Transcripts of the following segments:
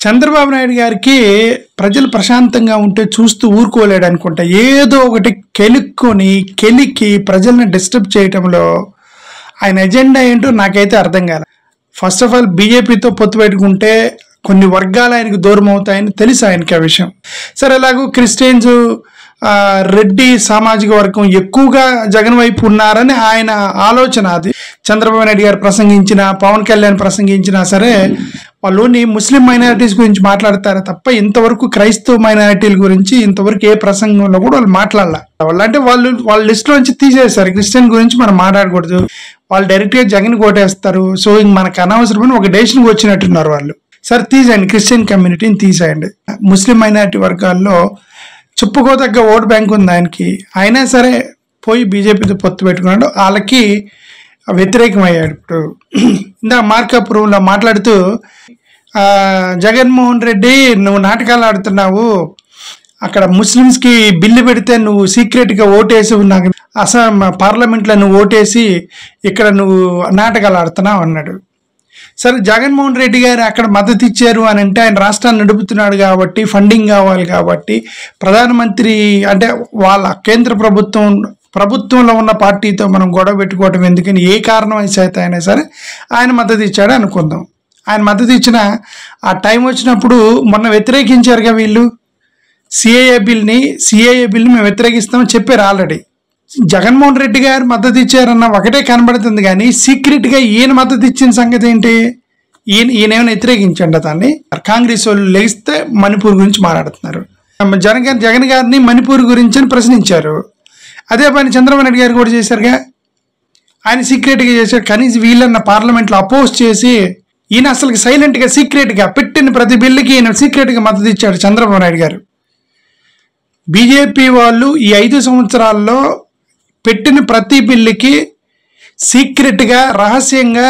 చంద్రబాబు నాయుడు గారికి ప్రజలు ప్రశాంతంగా ఉంటే చూస్తూ ఊరుకోలేడు అనుకుంటా. ఏదో ఒకటి కెలికి ప్రజల్ని డిస్టర్బ్ చేయటంలో ఆయన ఎజెండా ఏంటో నాకైతే అర్థం కాదు. ఫస్ట్ ఆఫ్ ఆల్ బీజేపీతో పొత్తు పెట్టుకుంటే కొన్ని వర్గాలు ఆయనకు దూరం అవుతాయని తెలుసు ఆయనకి ఆ విషయం. సరే, ఎలాగో క్రిస్టియన్స్, రెడ్డి సామాజిక వర్గం ఎక్కువగా జగన్ వైపు ఉన్నారని ఆయన ఆలోచన. అది చంద్రబాబు నాయుడు గారు ప్రసంగించిన, పవన్ కళ్యాణ్ ప్రసంగించినా సరే వాళ్ళని ముస్లిం మైనారిటీస్ గురించి మాట్లాడతారు తప్ప ఇంతవరకు క్రైస్తవ మైనారిటీల గురించి ఇంతవరకు ఏ ప్రసంగంలో కూడా వాళ్ళు మాట్లాడాల. అంటే వాళ్ళ లిస్ట్ నుంచి తీసేస్తారు. క్రిస్టియన్ గురించి మనం మాట్లాడకూడదు, వాళ్ళు డైరెక్ట్గా జగన్ కోటేస్తారు. సో మనకు అనవసరమని ఒక డెసిషన్కి వచ్చినట్టున్నారు వాళ్ళు. సరే తీసేయండి, క్రిస్టియన్ కమ్యూనిటీని తీసేయండి. ముస్లిం మైనారిటీ వర్గాల్లో చెప్పుకోదగ్గ ఓటు బ్యాంక్ ఉంది ఆయనకి. అయినా సరే పోయి బీజేపీతో పొత్తు పెట్టుకున్నాడు, వాళ్ళకి వ్యతిరేకమయ్యాడు. ఇప్పుడు ఇందాక మార్కాపురంలో మాట్లాడుతూ జగన్మోహన్ రెడ్డి నువ్వు నాటకాలు ఆడుతున్నావు, అక్కడ ముస్లిమ్స్కి బిల్లు పెడితే నువ్వు సీక్రెట్గా ఓటేసి నాకు పార్లమెంట్లో నువ్వు ఓటేసి ఇక్కడ నువ్వు నాటకాలు ఆడుతున్నావు అన్నాడు. సరే, జగన్మోహన్ రెడ్డి గారు అక్కడ మద్దతు ఇచ్చారు అని అంటే ఆయన రాష్ట్రాన్ని నడుపుతున్నాడు కాబట్టి, ఫండింగ్ కావాలి కాబట్టి, ప్రధానమంత్రి అంటే వాళ్ళ కేంద్ర ప్రభుత్వంలో ఉన్న పార్టీతో మనం గొడవ పెట్టుకోవటం ఎందుకని ఏ కారణం చేత అయినా సరే ఆయన మద్దతు ఇచ్చాడు అనుకుందాం. ఆయన మద్దతు ఇచ్చిన ఆ టైం వచ్చినప్పుడు మొన్న వ్యతిరేకించారుగా వీళ్ళు సిఏఏ బిల్ని మేము వ్యతిరేకిస్తామని చెప్పారు ఆల్రెడీ. జగన్మోహన్ రెడ్డి గారు మద్దతు ఇచ్చారన్న ఒకటే కనబడుతుంది, కానీ సీక్రెట్గా ఈయన మద్దతు ఇచ్చిన సంగతి ఏంటి? ఈయనేమైనా వ్యతిరేకించండి దాన్ని. కాంగ్రెస్ వాళ్ళు లేస్తే మణిపూర్ గురించి మాట్లాడుతున్నారు. జగన్ గారిని మణిపూర్ గురించి ప్రశ్నించారు. అదే పని చంద్రబాబు నాయుడు గారు కూడా చేశారుగా. ఆయన సీక్రెట్గా చేశారు. కనీసం వీళ్ళన్న పార్లమెంట్లో అపోజ్ చేసి ఈయన అసలు సైలెంట్గా సీక్రెట్గా పెట్టిన ప్రతి బిల్లుకి ఈయన సీక్రెట్గా మద్దతు ఇచ్చాడు చంద్రబాబు నాయుడు గారు. బీజేపీ వాళ్ళు ఈ 5 సంవత్సరాల్లో పెట్టిన ప్రతి బిల్లుకి సీక్రెట్గా, రహస్యంగా,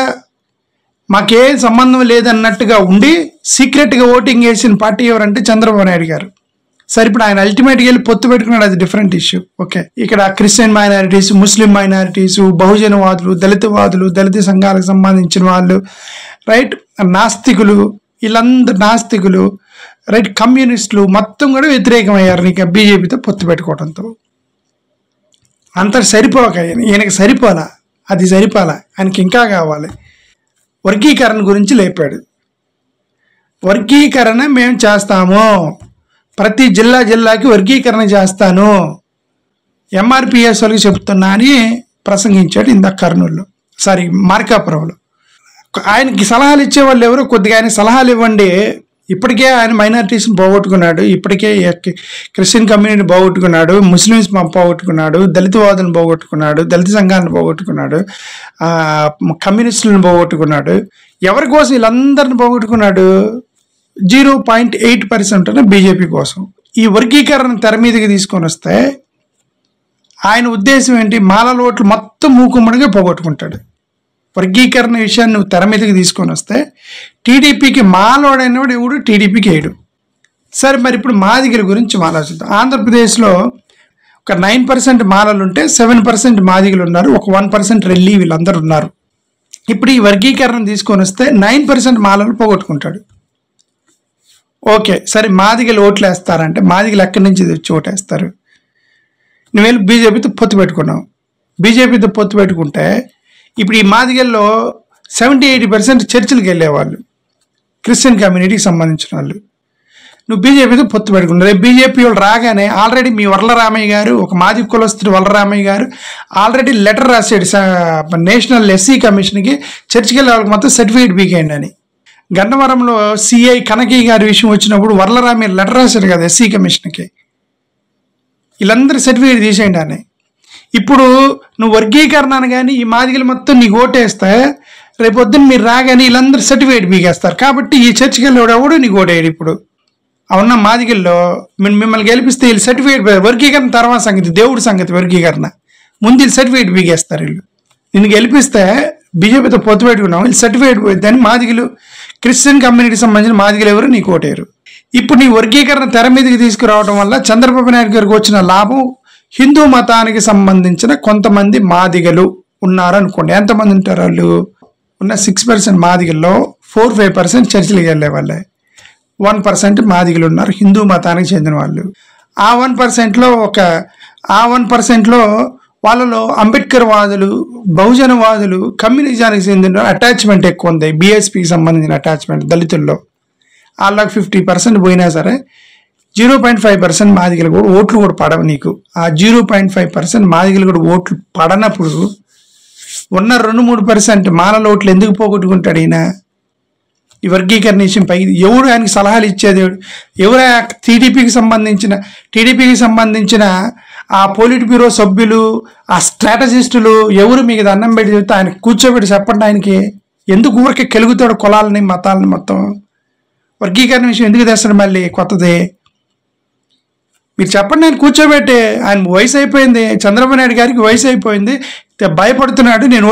మాకే సంబంధం లేదన్నట్టుగా ఉండి సీక్రెట్గా ఓటింగ్ వేసిన పార్టీ ఎవరంటే చంద్రబాబు నాయుడు గారు. సరే, ఇప్పుడు ఆయన అల్టిమేట్గా వెళ్ళి పొత్తు పెట్టుకున్నాడు, అది డిఫరెంట్ ఇష్యూ. ఓకే, ఇక్కడ క్రిస్టియన్ మైనారిటీస్, ముస్లిం మైనారిటీస్, బహుజనవాదులు, దళితవాదులు, దళిత సంఘాలకు సంబంధించిన వాళ్ళు, రైట్, నాస్తికులు, వీళ్ళందరూ నాస్తికులు, రైట్, కమ్యూనిస్టులు మొత్తం కూడా వ్యతిరేకమయ్యారు నీకు బీజేపీతో పొత్తు పెట్టుకోవడంతో. అంత సరిపోక ఈయనకి సరిపోలా, అది సరిపోలా, ఆయనకి ఇంకా కావాలి. వర్గీకరణ గురించి లేపాడు. వర్గీకరణ మేము చేస్తాము, ప్రతి జిల్లాకి వర్గీకరణ చేస్తాను, ఎంఆర్పిఎస్ వాళ్ళకి చెప్తున్నా అని ప్రసంగించాడు ఇందాక కర్నూలులో, మార్కాపురంలో. ఆయనకి సలహాలు ఇచ్చేవాళ్ళు ఎవరో కొద్దిగా ఆయన సలహాలు ఇవ్వండి. ఇప్పటికే ఆయన మైనారిటీస్ని పోగొట్టుకున్నాడు, ఇప్పటికే క్రిస్టియన్ కమ్యూనిటీని పోగొట్టుకున్నాడు, ముస్లిమ్స్ పోగొట్టుకున్నాడు, దళితవాదులను పోగొట్టుకున్నాడు, దళిత సంఘాలను పోగొట్టుకున్నాడు, కమ్యూనిస్టులను పోగొట్టుకున్నాడు. ఎవరి కోసం వీళ్ళందరిని పోగొట్టుకున్నాడు? 0.8% అన్న బీజేపీ కోసం. ఈ వర్గీకరణ తెర మీదకి తీసుకొని వస్తే ఆయన ఉద్దేశం ఏంటి? మాలల ఓట్లు మొత్తం మూకుమ్మడిగా పోగొట్టుకుంటాడు. వర్గీకరణ విషయాన్ని నువ్వు తెర మీదకి తీసుకొని వస్తే టీడీపీకి మాలోడైనవాడు ఎవడు టీడీపీకి వేయడు. సరే, మరి ఇప్పుడు మాదిగల గురించి ఆలోచిద్దాం. ఆంధ్రప్రదేశ్లో ఒక 9% మాలలు ఉంటే 7% మాదిగలు ఉన్నారు, ఒక 1% రెల్లి, వీళ్ళందరూ ఉన్నారు. ఇప్పుడు ఈ వర్గీకరణ తీసుకొని వస్తే 9% మాలలు పోగొట్టుకుంటాడు. ఓకే, సరే, మాదిగలు ఓట్లు వేస్తారంటే మాదిగలు ఎక్కడి నుంచి తెచ్చి ఓటేస్తారు? నువ్వు వెళ్ళి బీజేపీతో పొత్తు పెట్టుకున్నావు. బీజేపీతో పొత్తు పెట్టుకుంటే ఇప్పుడు ఈ మాదిగల్లో 70-80% చర్చిలకు వెళ్ళేవాళ్ళు, క్రిస్టియన్ కమ్యూనిటీకి సంబంధించిన వాళ్ళు. నువ్వు బీజేపీతో పొత్తు పెట్టుకున్నావు. రేపు బీజేపీ వాళ్ళు రాగానే ఆల్రెడీ మీ వరలరామయ్య గారు, ఒక మాదిగ కులస్తుడు వరలరామయ్య గారు ఆల్రెడీ లెటర్ రాసాడు నేషనల్ ఎస్సీ కమిషన్కి, చర్చికి వెళ్ళే వాళ్ళకి మొత్తం సర్టిఫికేట్ బీకేయండి అని. గన్నవరంలో సిఐ కనకయ్య గారి విషయం వచ్చినప్పుడు వరలరామయ్య లెటర్ రాశాడు కదా ఎస్సీ కమిషన్కి, వీళ్ళందరూ సర్టిఫికేట్ తీసేయండి అని. ఇప్పుడు నువ్వు వర్గీకరణ కానీ ఈ మాదిగలు మొత్తం నీకు ఓటేస్తే రేపొద్దున మీరు రాగానే వీళ్ళందరూ సర్టిఫికేట్ బీగేస్తారు. కాబట్టి ఈ చర్చికి వెళ్ళేవాడు నీకు ఓటేయడు. ఇప్పుడు అవున్న మాదిగల్లో మిమ్మల్ని గెలిపిస్తే వీళ్ళు సర్టిఫికేట్, వర్గీకరణ తర్వాత సంగతి, దేవుడి సంగతి వర్గీకరణ, ముందు వీళ్ళు సర్టిఫికేట్ బీగేస్తారు. వీళ్ళు నిన్ను గెలిపిస్తే బీజేపీతో పొత్తు పెట్టుకున్నావు, వీళ్ళు సర్టిఫికేట్ పోయిద్దని మాదిగలు, క్రిస్టియన్ కమ్యూనిటీకి సంబంధించిన మాదిగలు ఎవరు నీకు ఓటేయరు. ఇప్పుడు నీ వర్గీకరణ తెర మీదకి తీసుకురావడం వల్ల చంద్రబాబు నాయుడు గారికి వచ్చిన లాభం, హిందూ మతానికి సంబంధించిన కొంతమంది మాదిగలు ఉన్నారనుకోండి. ఎంతమంది ఉంటారు? వాళ్ళు ఉన్న 6% మాదిగల్లో 4-5% చర్చిలకు వెళ్ళే వాళ్ళే. 1% మాదిగలు ఉన్నారు, హిందూ మతానికి చెందిన వాళ్ళు. ఆ 1%లో ఆ 1%లో వాళ్ళలో అంబేద్కర్ వాదులు, బహుజన వాదులు, కమ్యూనిజానికి చెందిన అటాచ్మెంట్ ఎక్కువ ఉంది. బీఎస్పీకి సంబంధించిన అటాచ్మెంట్ దళితుల్లో వాళ్ళకి 50% పోయినా సరే 0.5% మాదిగలు కూడా ఓట్లు కూడా పడవు నీకు. ఆ 0.5% మాదిగలు కూడా ఓట్లు పడనప్పుడు ఉన్న 2-3% మాలల ఓట్లు ఎందుకు పోగొట్టుకుంటాడు ఈయన? ఈ వర్గీకరణ విషయం పై ఎవరు ఆయనకి సలహాలు ఇచ్చేది? ఎవరు టీడీపీకి సంబంధించిన ఆ పోలిట్ బ్యూరో సభ్యులు, ఆ స్ట్రాటజిస్టులు ఎవరు? మీకు దండం పెట్టి చెప్తే ఆయన కూర్చోబెట్టి చెప్పండి. ఆయనకి ఎందుకు ఊరికే కెలుగుతాడు కులాలని మతాలని మొత్తం? వర్గీకరణ విషయం ఎందుకు తెస్తాడు మళ్ళీ కొత్తది? మీరు చెప్పండి. ఆయన కూర్చోబెట్టి, ఆయన వయసు అయిపోయింది, చంద్రబాబు నాయుడు గారికి వయసు అయిపోయింది, భయపడుతున్నాడు నేను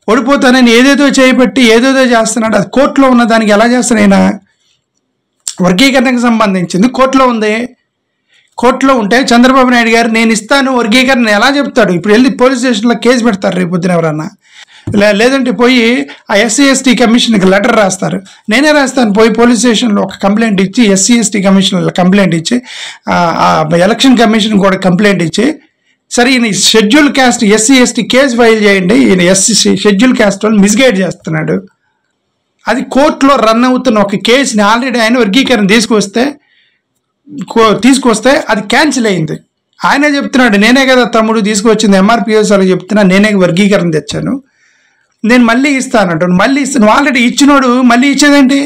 ఓడిపోతానని ఏదేదో చేయబట్టి ఏదేదో చేస్తున్నాడు. అది కోర్టులో ఉన్న దానికి ఎలా చేస్తాడు ఆయన? వర్గీకరణకు సంబంధించింది కోర్టులో ఉంది. కోర్టులో ఉంటే చంద్రబాబు నాయుడు గారు నేను ఇస్తాను వర్గీకరణ ఎలా చెప్తాడు? ఇప్పుడు వెళ్ళి పోలీస్ స్టేషన్లో కేసు పెడతారు రేపు పొద్దున ఎవరన్నా, లేదంటే పోయి ఆ SC/ST కమిషన్కి లెటర్ రాస్తారు. నేనే రాస్తాను, పోయి పోలీస్ స్టేషన్లో ఒక కంప్లైంట్ ఇచ్చి, SC/ST కమిషన్లో కంప్లైంట్ ఇచ్చి, ఎలక్షన్ కమిషన్ కూడా కంప్లైంట్ ఇచ్చి, సరే ఈయన schedule caste SC/ST case file చేయండి, ఈయన షెడ్యూల్ క్యాస్ట్ వాళ్ళు మిస్గైడ్ చేస్తున్నాడు. అది కోర్టులో రన్ అవుతున్న ఒక కేసుని ఆల్రెడీ ఆయన వర్గీకరణ తీసుకొస్తే అది క్యాన్సిల్ అయింది. ఆయనే చెప్తున్నాడు, నేనే కదా తమ్ముడు తీసుకొచ్చింది, MRPS వాళ్ళకి చెప్తున్నా, నేనే వర్గీకరణ తెచ్చాను, నేను మళ్ళీ ఇస్తానంట. మళ్ళీ నువ్వు ఆల్రెడీ ఇచ్చినోడు మళ్ళీ ఇచ్చేదేంటి?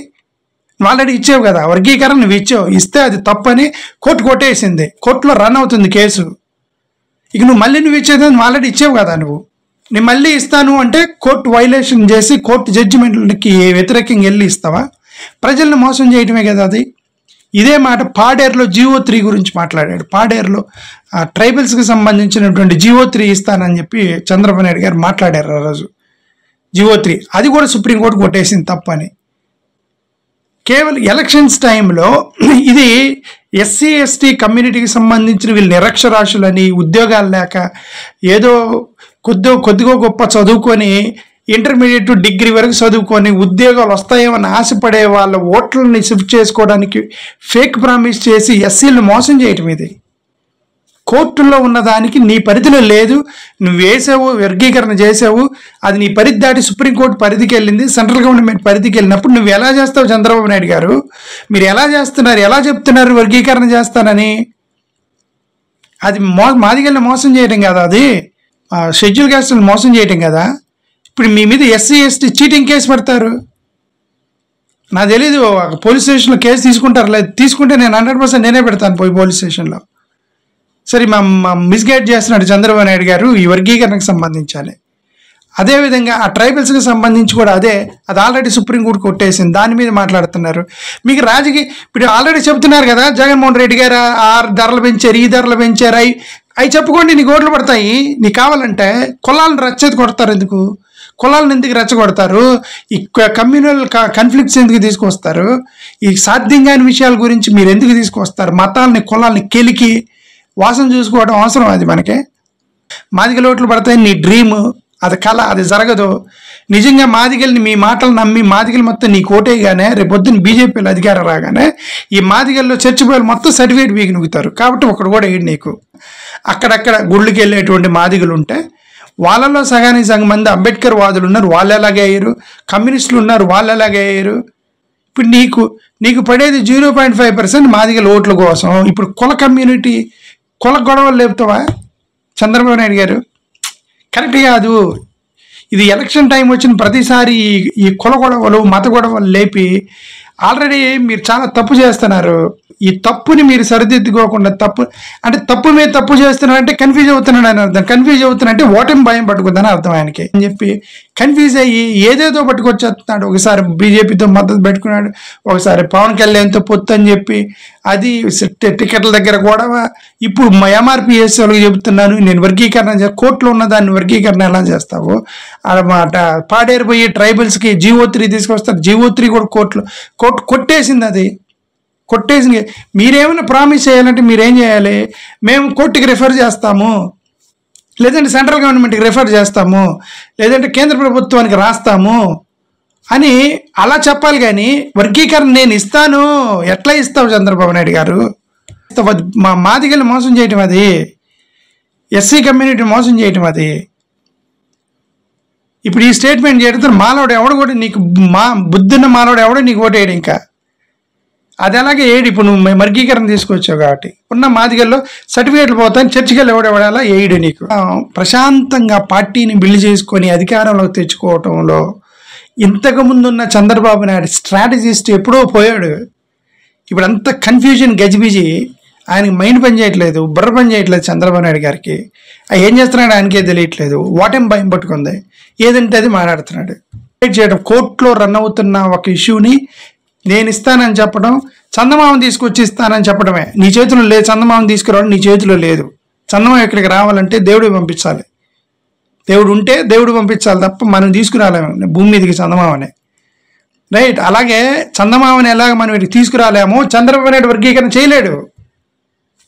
నువ్వు ఆల్రెడీ ఇచ్చావు కదా వర్గీకరణ, నువ్వు ఇచ్చావు, ఇస్తే అది తప్పని కోర్టు కొట్టేసింది. కోర్టులో రన్ అవుతుంది కేసు. ఇక నువ్వు ఇచ్చేది నువ్వు ఆల్రెడీ ఇచ్చావు కదా, నేను మళ్ళీ ఇస్తాను అంటే కోర్టు వైలేషన్ చేసి కోర్టు జడ్జిమెంట్లకి వ్యతిరేకంగా వెళ్ళి ఇస్తావా? ప్రజల్ని మోసం చేయటమే కదా అది. ఇదే మాట పాడేరులో GO3 గురించి మాట్లాడాడు. పాడేరులో ట్రైబల్స్కి సంబంధించినటువంటి GO3 ఇస్తానని చెప్పి చంద్రబాబు నాయుడు గారు మాట్లాడారు ఆ రోజు. GO3 అది కూడా సుప్రీంకోర్టు కొట్టేసింది తప్పని. కేవలం ఎలక్షన్స్ టైంలో ఇది SC/ST కమ్యూనిటీకి సంబంధించిన వీళ్ళు నిరక్షరాస్యులని, ఉద్యోగాలు లేక ఏదో కొద్దిగా గొప్ప చదువుకొని ఇంటర్మీడియట్ డిగ్రీ వరకు చదువుకొని ఉద్యోగాలు వస్తాయేమని ఆశపడే వాళ్ళ ఓట్లని షిఫ్ట్ చేసుకోవడానికి ఫేక్ ప్రామిస్ చేసి SCలను మోసం చేయటం ఇది. కోర్టుల్లో ఉన్నదానికి నీ పరిధిలో లేదు, నువ్వు వేసావు, వర్గీకరణ చేసావు, అది నీ పరిధి దాటి సుప్రీంకోర్టు పరిధికి వెళ్ళింది, సెంట్రల్ గవర్నమెంట్ పరిధికి వెళ్ళినప్పుడు నువ్వు ఎలా చేస్తావు? చంద్రబాబు నాయుడు గారు మీరు ఎలా చెప్తున్నారు వర్గీకరణ చేస్తానని? అది మాదిగల్ని మోసం చేయటం కదా, అది షెడ్యూల్ క్యాస్ట్ని మోసం చేయటం కదా. ఇప్పుడు మీ మీద SC/ST చీటింగ్ కేసు పెడతారు. నాకు తెలీదు, పోలీస్ స్టేషన్లో కేసు తీసుకుంటారు, లేదు తీసుకుంటే నేను 100% నేనే పెడతాను పోయి పోలీస్ స్టేషన్లో. సరే మా మిస్గైడ్ చేస్తున్నాడు చంద్రబాబు నాయుడు గారు ఈ వర్గీకరణకు సంబంధించాలి. అదేవిధంగా ఆ ట్రైబల్స్కి సంబంధించి కూడా అది ఆల్రెడీ సుప్రీంకోర్టు కొట్టేసింది, దాని మీద మాట్లాడుతున్నారు. మీకు ఇప్పుడు ఆల్రెడీ చెప్తున్నారు కదా, జగన్మోహన్ రెడ్డి గారు ఆ ధరలు పెంచారు, ఈ ధరలు పెంచారు, అవి చెప్పుకోండి, నీకు ఓట్లు పడతాయి. నీకు కావాలంటే కులాలను రచ్చేది కొడతారు. ఎందుకు కులాలను ఎందుకు రెచ్చగొడతారు? ఈ కమ్యూనల్ కాన్ఫ్లిక్ట్స్ ఎందుకు తీసుకొస్తారు? ఈ సాధ్యం కాని విషయాల గురించి మీరు ఎందుకు తీసుకొస్తారు? మతాలని కులాలని కెలికి వాసన చూసుకోవడం అవసరం? అది మనకి మాదిగల ఓట్లు పడతాయి నీ డ్రీమ్, అది కళ, అది జరగదు. నిజంగా మాదిగల్ని మీ మాటలు నమ్మి మాదిగలు మొత్తం నీకు ఓటేయగానే రేపు పొద్దున్న BJPలో అధికారం రాగానే ఈ మాదిగల్లో చర్చిపోయాలు మొత్తం సర్టిఫికేట్ వీకి నుగుతారు. కాబట్టి ఒకడు కూడా వేయడు నీకు. అక్కడక్కడ గుళ్ళకి వెళ్ళేటువంటి మాదిగలు ఉంటే వాళ్ళలో సగానికి సగం మంది అంబేద్కర్ వాదులు ఉన్నారు, వాళ్ళు ఎలాగే అయ్యారు, కమ్యూనిస్టులు ఉన్నారు, వాళ్ళు ఎలాగే అయ్యారు. ఇప్పుడు నీకు పడేది 0.5% మాదిగల ఓట్ల కోసం. ఇప్పుడు కుల గొడవలు లేపుతావా చంద్రబాబు నాయుడు గారు? కరెక్ట్ కాదు. ఇది ఎలక్షన్ టైం వచ్చిన ప్రతిసారి ఈ కుల గొడవలు, మత గొడవలు లేపి ఆల్రెడీ మీరు చాలా తప్పు చేస్తున్నారు. ఈ తప్పుని మీరు సరిదిద్దుకోకుండా తప్పు మీద తప్పు చేస్తున్నారంటే కన్ఫ్యూజ్ అవుతున్నాడు అని అర్థం. కన్ఫ్యూజ్ అవుతున్నంటే ఓటమి భయం పట్టుకుందని అర్థం ఆయనకి అని చెప్పి కన్ఫ్యూజ్ అయ్యి ఏదేదో పట్టుకొచ్చేస్తున్నాడు. ఒకసారి BJPతో మద్దతు పెట్టుకున్నాడు, ఒకసారి పవన్ కళ్యాణ్తో పొత్తు అని చెప్పి అది టికెట్ల దగ్గర కూడా. ఇప్పుడు MRPS వాళ్ళకి చెబుతున్నాను, నేను వర్గీకరణ కోర్టులో ఉన్న దాన్ని వర్గీకరణ ఎలా చేస్తావు అన్నమాట. పాడేరు పోయి ట్రైబల్స్కి GO3 తీసుకొస్తారు. GO3 కూడా కోర్టు కొట్టేసింది. అది కొట్టేసింది. మీరేమైనా ప్రామిస్ చేయాలంటే మీరేం చేయాలి? మేము కోర్టుకి రిఫర్ చేస్తాము, లేదంటే సెంట్రల్ గవర్నమెంట్కి రిఫర్ చేస్తాము, లేదంటే కేంద్ర ప్రభుత్వానికి రాస్తాము. అని అలా చెప్పాలి. కానీ వర్గీకరణ నేను ఇస్తాను, ఎట్లా ఇస్తావు చంద్రబాబు నాయుడు గారు? మా మాదిగలు మోసం చేయటం అది, ఎస్సీ కమ్యూనిటీ మోసం చేయటం అది. ఇప్పుడు ఈ స్టేట్మెంట్ చేయడం మాలోడు ఎవడు కూడా నీకు, మా బుద్ధున్న మాలోడు ఎవడో నీకు ఓటేయడు. ఇంకా అది అలాగే ఏడు. ఇప్పుడు నువ్వు వర్గీకరణ తీసుకొచ్చావు కాబట్టి ఉన్న మాదిగల్లో సర్టిఫికేట్లు పోతాను, చర్చికి వెళ్ళి ఎవడెవడాలా ఏడు నీకు. ప్రశాంతంగా పార్టీని బిల్డ్ చేసుకొని అధికారంలోకి తెచ్చుకోవటంలో ఇంతకుముందు ఉన్న చంద్రబాబు నాయుడు స్ట్రాటజిస్ట్ ఎప్పుడో పోయాడు. ఇప్పుడు అంత కన్ఫ్యూజన్ గజిబిజి, ఆయనకి మైండ్ పని చేయట్లేదు, బుర్ర పని చేయట్లేదు చంద్రబాబు నాయుడు గారికి. ఏం చేస్తున్నాడు ఆయనకే తెలియట్లేదు. వాటేం భయం పట్టుకుంది, ఏదంటే అది మాట్లాడుతున్నాడు. చేయడం కోర్టులో రన్ అవుతున్న ఒక ఇష్యూని నేను ఇస్తానని చెప్పడం, చందమామని తీసుకొచ్చి ఇస్తానని చెప్పడమే. నీ చేతిలో లేదు, చందమామని తీసుకురావడం నీ చేతిలో లేదు. చందమామ ఇక్కడికి రావాలంటే దేవుడు పంపించాలి, దేవుడు ఉంటే దేవుడు పంపించాలి తప్ప మనం తీసుకురాలేము భూమి మీదకి చందమామని, రైట్? అలాగే చందమామని ఎలాగ మనం ఇక్కడికి తీసుకురాలేమో చంద్రబాబు నాయుడు వర్గీకరణ చేయలేడు.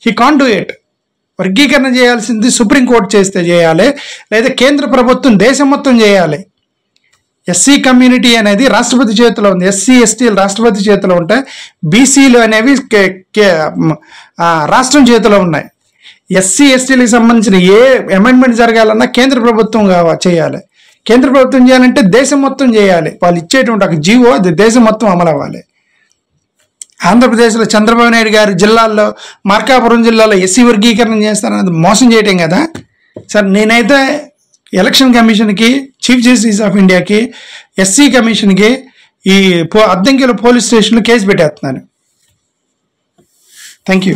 He can't do it. వర్గీకరణ చేయాల్సింది సుప్రీంకోర్టు చేస్తే చేయాలి, లేదా కేంద్ర ప్రభుత్వం దేశం మొత్తం చేయాలి. ఎస్సీ కమ్యూనిటీ అనేది రాష్ట్రపతి చేతిలో ఉంది, ఎస్సీ ఎస్టీలు రాష్ట్రపతి చేతిలో ఉంటాయి, బీసీలు అనేవి రాష్ట్రం చేతిలో ఉన్నాయి. ఎస్సీ ఎస్టీలకు సంబంధించిన ఏ అమెండ్మెంట్ జరగాలన్నా కేంద్ర ప్రభుత్వం చేయాలి. కేంద్ర ప్రభుత్వం చేయాలంటే దేశం మొత్తం చేయాలి. వాళ్ళు ఇచ్చేటువంటి ఒక జీవో అది దేశం మొత్తం అమలు అవ్వాలి. ఆంధ్రప్రదేశ్లో చంద్రబాబు నాయుడు గారి జిల్లాల్లో, మార్కాపురం జిల్లాలో ఎస్సీ వర్గీకరణ చేస్తారన్నది మోసం చేయటం కదా సార్. నేనైతే ఎలక్షన్ కమిషన్కి, చీఫ్ జస్టిస్ ఆఫ్ ఇండియాకి, ఎస్సీ కమిషన్కి ఈ అద్దంకిలో పోలీస్ స్టేషన్లో కేసు పెట్టేస్తున్నాను. Thank you.